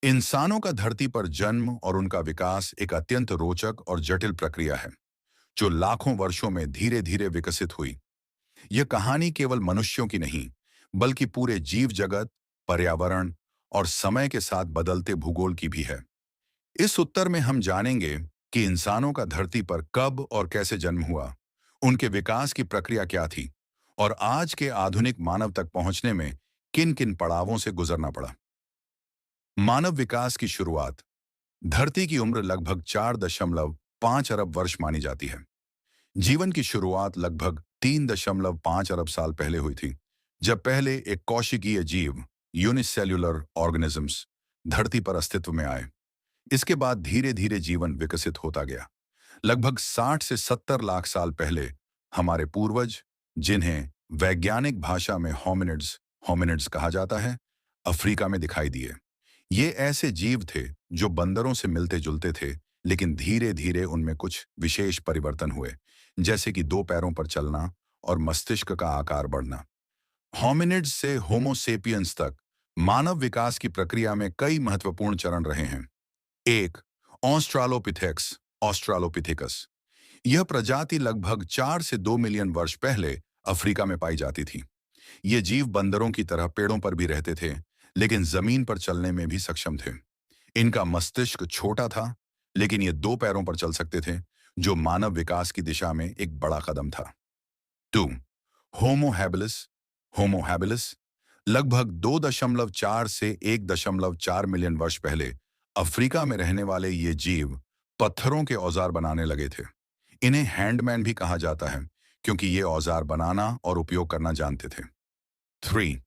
इंसानों का धरती पर जन्म और उनका विकास एक अत्यंत रोचक और जटिल प्रक्रिया है, जो लाखों वर्षों में धीरे धीरे विकसित हुई। यह कहानी केवल मनुष्यों की नहीं, बल्कि पूरे जीव जगत, पर्यावरण और समय के साथ बदलते भूगोल की भी है। इस उत्तर में हम जानेंगे कि इंसानों का धरती पर कब और कैसे जन्म हुआ, उनके विकास की प्रक्रिया क्या थी, और आज के आधुनिक मानव तक पहुंचने में किन किन पड़ावों से गुजरना पड़ा। मानव विकास की शुरुआत। धरती की उम्र लगभग 4.5 अरब वर्ष मानी जाती है। जीवन की शुरुआत लगभग 3.5 अरब साल पहले हुई थी, जब पहले एक कोशिकीय जीव, यूनिसेल्युलर ऑर्गेनिजम्स, धरती पर अस्तित्व में आए। इसके बाद धीरे धीरे जीवन विकसित होता गया। लगभग 60 से 70 लाख साल पहले हमारे पूर्वज, जिन्हें वैज्ञानिक भाषा में होमिनिड्स होमिनिड्स कहा जाता है, अफ्रीका में दिखाई दिए। ये ऐसे जीव थे जो बंदरों से मिलते जुलते थे, लेकिन धीरे धीरे उनमें कुछ विशेष परिवर्तन हुए, जैसे कि दो पैरों पर चलना और मस्तिष्क का आकार बढ़ना। होमिनिड्स से होमोसेपियंस तक मानव विकास की प्रक्रिया में कई महत्वपूर्ण चरण रहे हैं। एक, ऑस्ट्रालोपिथेक्स ऑस्ट्रालोपिथेकस। यह प्रजाति लगभग 4 से 2 मिलियन वर्ष पहले अफ्रीका में पाई जाती थी। ये जीव बंदरों की तरह पेड़ों पर भी रहते थे, लेकिन जमीन पर चलने में भी सक्षम थे। इनका मस्तिष्क छोटा था, लेकिन ये दो पैरों पर चल सकते थे, जो मानव विकास की दिशा में एक बड़ा कदम था। 2, होमो हैबिलिस होमो हैबिलिस। लगभग 2.4 से 1.4 मिलियन वर्ष पहले अफ्रीका में रहने वाले ये जीव पत्थरों के औजार बनाने लगे थे। इन्हें हैंडमैन भी कहा जाता है, क्योंकि ये औजार बनाना और उपयोग करना जानते थे। 3,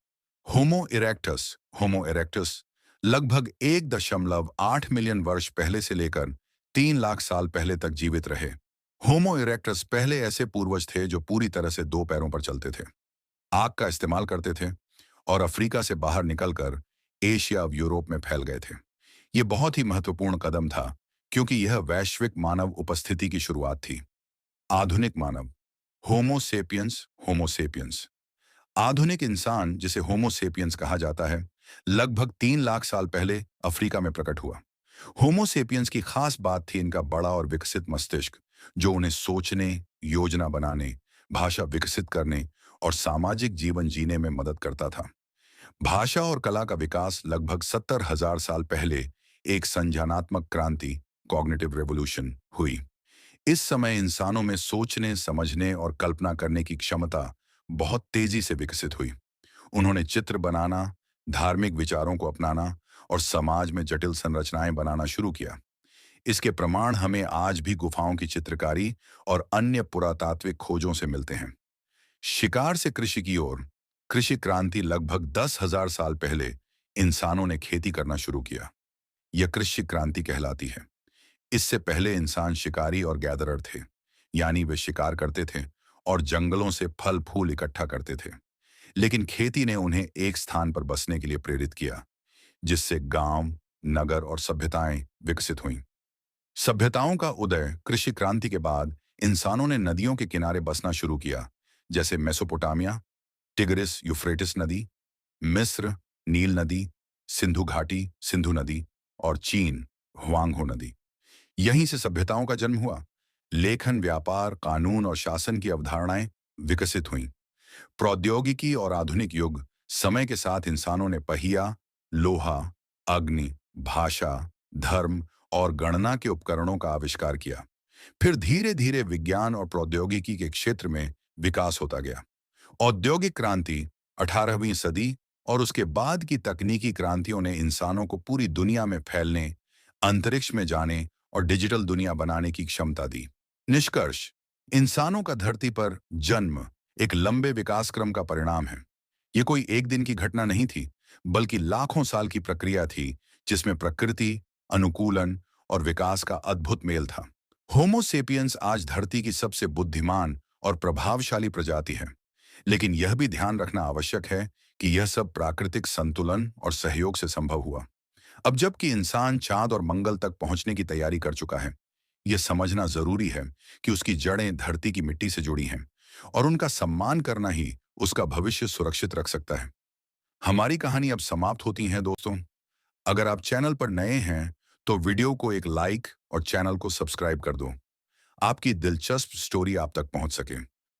होमो इरेक्टस। लगभग 1.8 मिलियन वर्ष पहले से लेकर 3 लाख साल पहले तक जीवित रहे। होमो इरेक्टस पहले ऐसे पूर्वज थे जो पूरी तरह से दो पैरों पर चलते थे, आग का इस्तेमाल करते थे और अफ्रीका से बाहर निकलकर एशिया और यूरोप में फैल गए थे। ये बहुत ही महत्वपूर्ण कदम था, क्योंकि यह वैश्विक मानव उपस्थिति की शुरुआत थी। आधुनिक मानव, होमोसेपियंस। आधुनिक इंसान, जिसे होमोसेपियंस कहा जाता है, लगभग 3 लाख साल पहले अफ्रीका में प्रकट हुआ। होमोसेपियंस की खास बात थी इनका बड़ा और विकसित मस्तिष्क, जो उन्हें सोचने, योजना बनाने, भाषा विकसित करने और सामाजिक जीवन जीने में मदद करता था। भाषा और कला का विकास लगभग 70,000 साल पहले एक संज्ञानात्मक क्रांति, कॉग्निटिव रेवोल्यूशन, हुई। इस समय इंसानों में सोचने, समझने और कल्पना करने की क्षमता बहुत तेजी से विकसित हुई। उन्होंने चित्र बनाना, धार्मिक विचारों को अपनाना और समाज में जटिल संरचनाएं बनाना शुरू किया। इसके प्रमाण हमें आज भी गुफाओं की चित्रकारी और अन्य पुरातात्विक खोजों से मिलते हैं। शिकार से कृषि की ओर। कृषि क्रांति लगभग 10,000 साल पहले इंसानों ने खेती करना शुरू किया। यह कृषि क्रांति कहलाती है। इससे पहले इंसान शिकारी और गैदरर थे, यानी वे शिकार करते थे और जंगलों से फल फूल इकट्ठा करते थे। लेकिन खेती ने उन्हें एक स्थान पर बसने के लिए प्रेरित किया, जिससे गांव, नगर और सभ्यताएं विकसित हुईं। सभ्यताओं का उदय। कृषि क्रांति के बाद इंसानों ने नदियों के किनारे बसना शुरू किया, जैसे मेसोपोटामिया, टिग्रिस यूफ्रेटिस नदी, मिस्र, नील नदी, सिंधु घाटी, सिंधु नदी, और चीन, हुआंगहो नदी। यहीं से सभ्यताओं का जन्म हुआ। लेखन, व्यापार, कानून और शासन की अवधारणाएं विकसित हुईं। प्रौद्योगिकी और आधुनिक युग। समय के साथ इंसानों ने पहिया, लोहा, अग्नि, भाषा, धर्म और गणना के उपकरणों का आविष्कार किया। फिर धीरे धीरे विज्ञान और प्रौद्योगिकी के क्षेत्र में विकास होता गया। औद्योगिक क्रांति, 18वीं सदी और उसके बाद की तकनीकी क्रांतियों ने इंसानों को पूरी दुनिया में फैलने, अंतरिक्ष में जाने और डिजिटल दुनिया बनाने की क्षमता दी। निष्कर्ष। इंसानों का धरती पर जन्म एक लंबे विकासक्रम का परिणाम है। ये कोई एक दिन की घटना नहीं थी, बल्कि लाखों साल की प्रक्रिया थी, जिसमें प्रकृति, अनुकूलन और विकास का अद्भुत मेल था। होमोसेपियंस आज धरती की सबसे बुद्धिमान और प्रभावशाली प्रजाति है। लेकिन यह भी ध्यान रखना आवश्यक है कि यह सब प्राकृतिक संतुलन और सहयोग से संभव हुआ। अब जबकि इंसान चांद और मंगल तक पहुंचने की तैयारी कर चुका है, यह समझना जरूरी है कि उसकी जड़ें धरती की मिट्टी से जुड़ी हैं और उनका सम्मान करना ही उसका भविष्य सुरक्षित रख सकता है। हमारी कहानी अब समाप्त होती है दोस्तों। अगर आप चैनल पर नए हैं, तो वीडियो को एक लाइक और चैनल को सब्सक्राइब कर दो। आपकी दिलचस्प स्टोरी आप तक पहुंच सके।